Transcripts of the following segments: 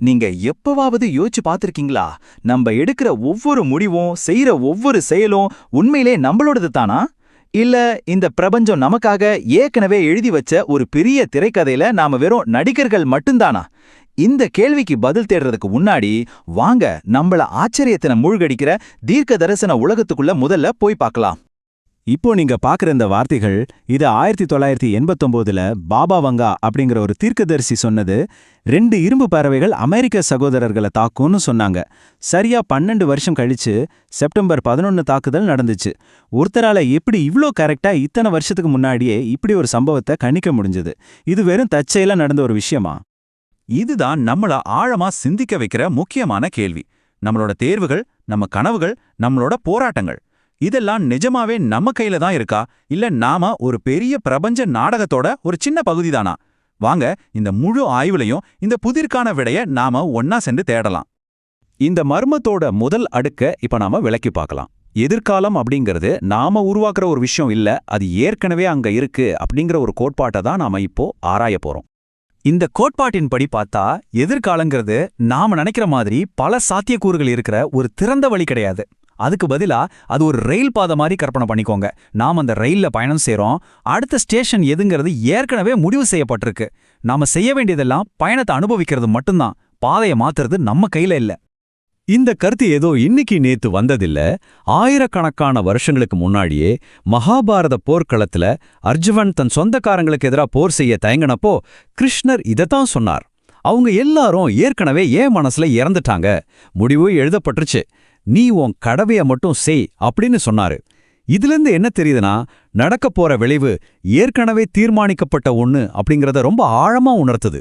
நீங்க எப்பவாவது யோசிச்சு பார்த்திருக்கீங்களா? நம்ம எடுக்கிற ஒவ்வொரு முடிவும் செய்யற ஒவ்வொரு செயலும் உண்மையிலே நம்மளோடது தானா? இல்ல இந்த பிரபஞ்சம் நமக்காக ஏற்கனவே எழுதி வச்ச ஒரு பெரிய திரைக்கதையில நாம வெறும் நடிகர்கள் மட்டும்தானா? இந்த கேள்விக்கு பதில் தேடுறதுக்கு முன்னாடி வாங்க நம்மள ஆச்சரியத்தின மூழ்கடிக்கிற தீர்க்க தரிசன உலகத்துக்குள்ள முதல்ல போய் பார்க்கலாம். இப்போ நீங்க பாக்குற இந்த வார்த்தைகள் இது 1989ல பாபா வங்கா அப்படிங்கிற ஒரு தீர்க்கதரிசி சொன்னது. 2 இரும்பு பறவைகள் அமெரிக்க சகோதரர்களை தாக்கும்னு சொன்னாங்க. சரியா 12 வருஷம் கழிச்சு செப்டம்பர் 11 தாக்குதல் நடந்துச்சு. ஒருத்தரால எப்படி இவ்ளோ கரெக்டா இத்தனை வருஷத்துக்கு முன்னாடியே இப்படி ஒரு சம்பவத்தை கணிக்க முடிஞ்சது? இது வெறும் தற்செயலா நடந்த ஒரு விஷயமா? இதுதான் நம்மள ஆழமா சிந்திக்க வைக்கிற முக்கியமான கேள்வி. நம்மளோட தேர்வுகள், நம்ம கனவுகள், நம்மளோட போராட்டங்கள் இதெல்லாம் நிஜமாவே நம்ம கையில தான் இருக்கா, இல்ல நாம ஒரு பெரிய பிரபஞ்ச நாடகத்தோட ஒரு சின்ன பகுதி தானா? வாங்க இந்த முழு ஆய்வுலையும் இந்த புதிர்க்கான விடைய நாம ஒன்னா சென்று தேடலாம். இந்த மர்மத்தோட முதல் அடுக்க இப்ப நாம விளக்கி பார்க்கலாம். எதிர்காலம் அப்படிங்கிறது நாம உருவாக்குற ஒரு விஷயம் இல்ல, அது ஏற்கனவே அங்க இருக்கு அப்படிங்கிற ஒரு கோட்பாட்டை தான் நாம இப்போ ஆராய போறோம். இந்த கோட்பாட்டின்படி பார்த்தா எதிர்காலங்கிறது நாம நினைக்கிற மாதிரி பல சாத்தியக்கூறுகள் இருக்கிற ஒரு திறந்த வழி கிடையாது. அதுக்கு பதிலா அது ஒரு ரயில் பாதை மாதிரி கற்பனை பண்ணிக்கோங்க. நாம அந்த ரயில்ல பயணம் செய்றோம். அடுத்த ஸ்டேஷன் எதுங்கிறது ஏற்கனவே முடிவு செய்யப்பட்டிருக்கு. நாம செய்ய வேண்டியதெல்லாம் பயணத்தை அனுபவிக்கிறது மட்டும்தான். பாதையை மாத்துறது நம்ம கையில இல்ல. இந்த கருத்து ஏதோ இன்னைக்கு நேத்து வந்ததில்ல. ஆயிரக்கணக்கான வருஷங்களுக்கு முன்னாடியே மகாபாரத போர்க்களத்துல அர்ஜுனன் தன் சொந்தக்காரங்களுக்கு எதிராக போர் செய்ய தயங்கினப்போ கிருஷ்ணர் இதத்தான் சொன்னார். அவங்க எல்லாரும் ஏற்கனவே ஏன் மனசுல இறந்துட்டாங்க, முடிவு எழுதப்பட்டுருச்சு, நீ உன் கடவைய மட்டும் செய் அப்படின்னு சொன்னாரு. இதிலிருந்து என்ன தெரியுதுன்னா, நடக்க போற விளைவு ஏற்கனவே தீர்மானிக்கப்பட்ட ஒண்ணு அப்படிங்கறத ரொம்ப ஆழமா உணர்த்துது.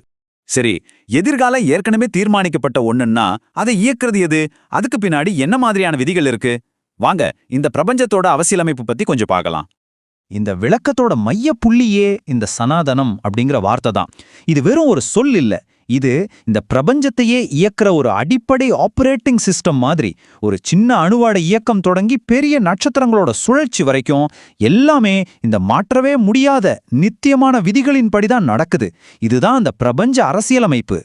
சரி, எதிர்காலம் ஏற்கனவே தீர்மானிக்கப்பட்ட ஒண்ணுன்னா அதை இயக்குறது எது? அதுக்கு பின்னாடி என்ன மாதிரியான விதிகள் இருக்கு? வாங்க இந்த பிரபஞ்சத்தோட அவசியலமைப்பு பத்தி கொஞ்சம் பார்க்கலாம். இந்த விளக்கத்தோட மைய புள்ளியே இந்த சனாதனம் அப்படிங்கிற வார்த்தை தான். இது வெறும் ஒரு சொல் இல்ல, இது இந்த பிரபஞ்சத்தையே இயக்குற ஒரு அடிப்படை ஆபரேட்டிங் சிஸ்டம் மாதிரி. ஒரு சின்ன அணுவாட இயக்கம் தொடங்கி பெரிய நட்சத்திரங்களோட சுழற்சி வரைக்கும் எல்லாமே இந்த மாற்றவே முடியாத நித்தியமான விதிகளின்படி தான் நடக்குது. இதுதான் அந்த பிரபஞ்ச அரசியலமைப்பு.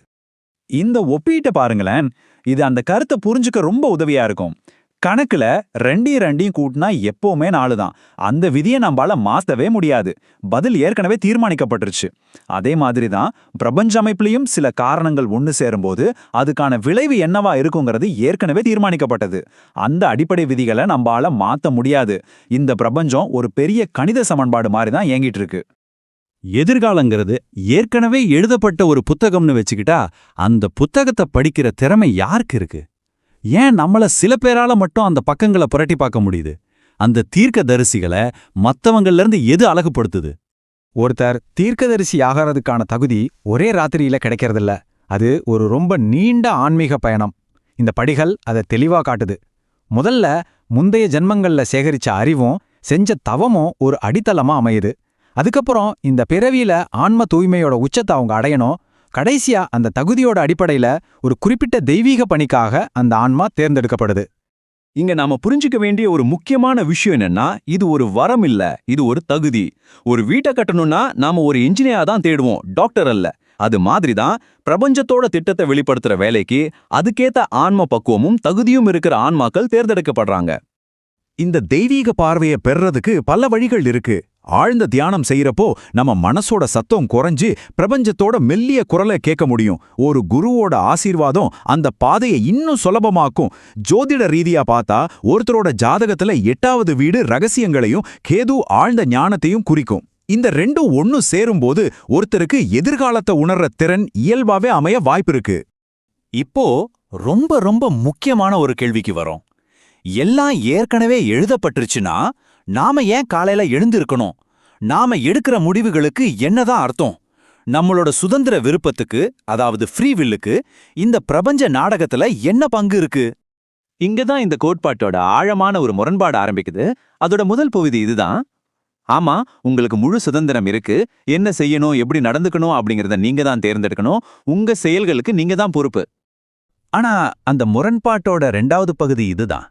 இந்த ஒப்பீட்டை பாருங்களேன், இது அந்த கருத்தை புரிஞ்சுக்க ரொம்ப உதவியா இருக்கும். கணக்குல 2 கூட்டினா எப்பவுமே 4 தான். அந்த விதியை நம்மால மாத்தவே முடியாது. பதில் ஏற்கனவே தீர்மானிக்கப்பட்டுருச்சு. அதே மாதிரி தான் பிரபஞ்ச அமைப்புலையும் சில காரணங்கள் ஒன்று சேரும்போது அதுக்கான விளைவு என்னவா இருக்குங்கிறது ஏற்கனவே தீர்மானிக்கப்பட்டது. அந்த அடிப்படை விதிகளை நம்மால மாத்த முடியாது. இந்த பிரபஞ்சம் ஒரு பெரிய கணித சமன்பாடு மாதிரி தான் இயங்கிட்டு இருக்கு. எதிர்காலங்கிறது ஏற்கனவே எழுதப்பட்ட ஒரு புத்தகம்னு வச்சுக்கிட்டா அந்த புத்தகத்தை படிக்கிற திறமை யாருக்கு இருக்கு? ஏன் நம்மள சில பேரால மட்டும் அந்த பக்கங்களை புரட்டி பார்க்க முடியுது? அந்த தீர்க்கதரிசிகளை மத்தவங்கள்ல எது அழகுபடுத்துது? ஒருத்தர் தீர்க்கதரிசி ஆகிறதுக்கான தகுதி ஒரே ராத்திரியில கிடைக்கிறதில்ல. அது ஒரு ரொம்ப நீண்ட ஆன்மீக பயணம். இந்த படிகள் அதை தெளிவா காட்டுது. முதல்ல முந்தைய ஜென்மங்கள்ல சேகரிச்ச அறிவும் செஞ்ச தவமும் ஒரு அடித்தளமா அமையுது. அதுக்கப்புறம் இந்த பிறவியில ஆன்ம தூய்மையோட உச்சத்தை அவங்க அடையணும். கடைசியா அந்த தகுதியோட அடிப்படையில ஒரு குறிப்பிட்ட தெய்வீக பணிக்காக அந்த ஆன்மா தேர்ந்தெடுக்கப்படுது. இங்க நாம புரிஞ்சுக்க வேண்டிய ஒரு முக்கியமான விஷயம் என்னன்னா, இது ஒரு வரம் இல்ல, இது ஒரு தகுதி. ஒரு வீட்டை கட்டணும்னா நாம ஒரு இன்ஜினியரா தான் தேடுவோம், டாக்டர் அல்ல. அது மாதிரிதான் பிரபஞ்சத்தோட திட்டத்தை வெளிப்படுத்துற வேலைக்கு அதுக்கேத்த ஆன்ம பக்குவமும் தகுதியும் இருக்கிற ஆன்மாக்கள் தேர்ந்தெடுக்கப்படுறாங்க. இந்த தெய்வீக பார்வையை பெறறதுக்கு பல வழிகள் இருக்கு. ஆழ்ந்த தியானம் செய்யறப்போ நம்ம மனசோட சத்தம் குறைஞ்சு பிரபஞ்சத்தோட மெல்லிய குரலை கேட்க முடியும். ஒரு குருவோட ஆசீர்வாதம் அந்த பாதையை இன்னும் சுலபமாக்கும். ஜோதிட ரீதியா பார்த்தா ஒருத்தரோட ஜாதகத்துல 8வது வீடு ரகசியங்களையும் கேது ஆழ்ந்த ஞானத்தையும் குறிக்கும். இந்த ரெண்டும் ஒன்னு சேரும்போது ஒருத்தருக்கு எதிர்காலத்தை உணர்ற திறன் இயல்பாவே அமைய வாய்ப்பிருக்கு. இப்போ ரொம்ப ரொம்ப முக்கியமான ஒரு கேள்விக்கு வரோம். எல்லாம் ஏற்கனவே எழுதப்பட்டுருச்சுன்னா நாம ஏன் காலையில எழுந்திருக்கணும்? நாம எடுக்கிற முடிவுகளுக்கு என்னதான் அர்த்தம்? நம்மளோட சுதந்திர விருப்பத்துக்கு, அதாவது ஃப்ரீ வில்லுக்கு இந்த பிரபஞ்ச நாடகத்துல என்ன பங்கு இருக்கு? இங்கதான் இந்த கோட்பாட்டோட ஆழமான ஒரு முரண்பாடு ஆரம்பிக்குது. அதோட முதல் பகுதி இதுதான். ஆமா, உங்களுக்கு முழு சுதந்திரம் இருக்கு. என்ன செய்யணும், எப்படி நடந்துக்கணும் அப்படிங்கறத நீங்க தான் தேர்ந்தெடுக்கணும். உங்க செயல்களுக்கு நீங்க தான் பொறுப்பு. ஆனா அந்த முரண்பாட்டோட 2வது பகுதி இதுதான்.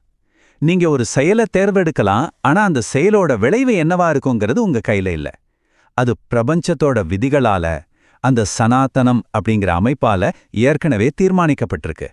நீங்க ஒரு செயலை தேர்வெடுக்கலாம், ஆனா அந்த செயலோட விளைவு என்னவா இருக்குங்கிறது உங்க கையில இல்ல. அது பிரபஞ்சத்தோட விதிகளால, அந்த சனாதனம் அப்படிங்கிற அமைப்பால ஏற்கனவே தீர்மானிக்கப்பட்டிருக்கு.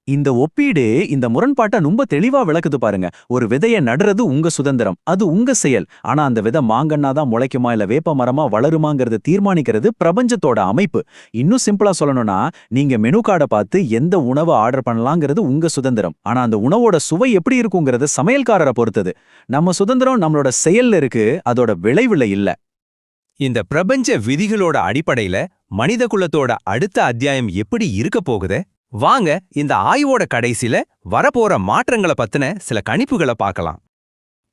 இந்த ஒப்பீடு இந்த முரண்பாட்டை ரொம்ப தெளிவா விளக்குது பாருங்க. ஒரு விதைய நடுறது உங்க சுதந்திரம், அது உங்க செயல். ஆனா அந்த விதை மாங்கன்னாதான் முளைக்குமா இல்ல வேப்ப மரமா வளருமாங்கிறத தீர்மானிக்கிறது பிரபஞ்சத்தோட அமைப்பு. இன்னும் சிம்பிளா சொல்லணும்னா, நீங்க மெனு கார்டை பார்த்து எந்த உணவை ஆர்டர் பண்ணலாங்கிறது உங்க சுதந்திரம். ஆனா அந்த உணவோட சுவை எப்படி இருக்குங்கிறது சமையல்காரரை பொறுத்தது. நம்ம சுதந்திரம் நம்மளோட செயல்ல இருக்கு, அதோட விளைவுல இல்ல. இந்த பிரபஞ்ச விதிகளோட அடிப்படையில மனித குலத்தோட அடுத்த அத்தியாயம் எப்படி இருக்க போகுது? வாங்க இந்த ஆய்வோட கடைசில வரப்போற மாற்றங்களை பத்தின சில கணிப்புகளை பார்க்கலாம்.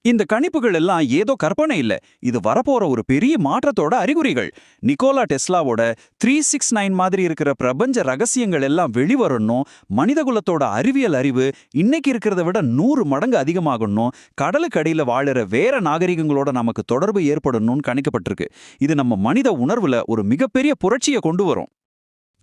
இந்த கணிப்புகள் எல்லாம் ஏதோ கற்பனை இல்ல, இது வரப்போற ஒரு பெரிய மாற்றத்தோட அறிகுறிகள். நிக்கோலா டெஸ்லாவோட 369 மாதிரி இருக்கிற பிரபஞ்ச ரகசியங்கள் எல்லாம் வெளிவரணும், மனிதகுலத்தோட அறிவியல் அறிவு இன்னைக்கு இருக்கிறத விட 100 மடங்கு அதிகமாகணும், கடலுக்கு அடியில வாழுற வேற நாகரிகங்களோட நமக்கு தொடர்பு ஏற்படணும்னு கணிக்கப்பட்டிருக்கு. இது நம்ம மனித உணர்வுல ஒரு மிகப்பெரிய புரட்சியை கொண்டு வரும்.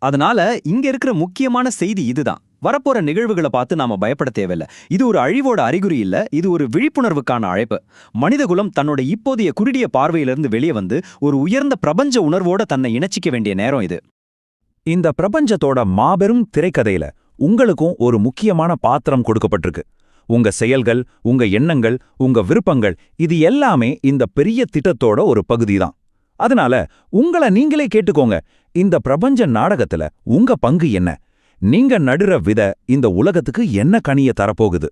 அதனால இங்க இருக்கிற முக்கியமான செய்தி இதுதான். வரப்போற நிகழ்வுகளை பார்த்து நாம பயப்பட தேவையில்ல. இது ஒரு அழிவோட அறிகுறி இல்ல, இது ஒரு விழிப்புணர்வுக்கான அழைப்பு. மனிதகுலம் தன்னோட இப்போதைய குறுகிய பார்வையிலிருந்து வெளியே வந்து ஒரு உயர்ந்த பிரபஞ்ச உணர்வோட தன்னை இணைச்சிக்க வேண்டிய நேரம் இது. இந்த பிரபஞ்சத்தோட மாபெரும் திரைக்கதையில உங்களுக்கும் ஒரு முக்கியமான பாத்திரம் கொடுக்கப்பட்டிருக்கு. உங்க செயல்கள், உங்க எண்ணங்கள், உங்க விருப்பங்கள், இது எல்லாமே இந்த பெரிய திட்டத்தோட ஒரு பகுதிதான். அதனால உங்களை நீங்களே கேட்டுக்கோங்க, இந்த பிரபஞ்ச நாடகத்துல உங்க பங்கு என்ன? நீங்க நடுற விதை இந்த உலகத்துக்கு என்ன கனிய தரப்போகுது?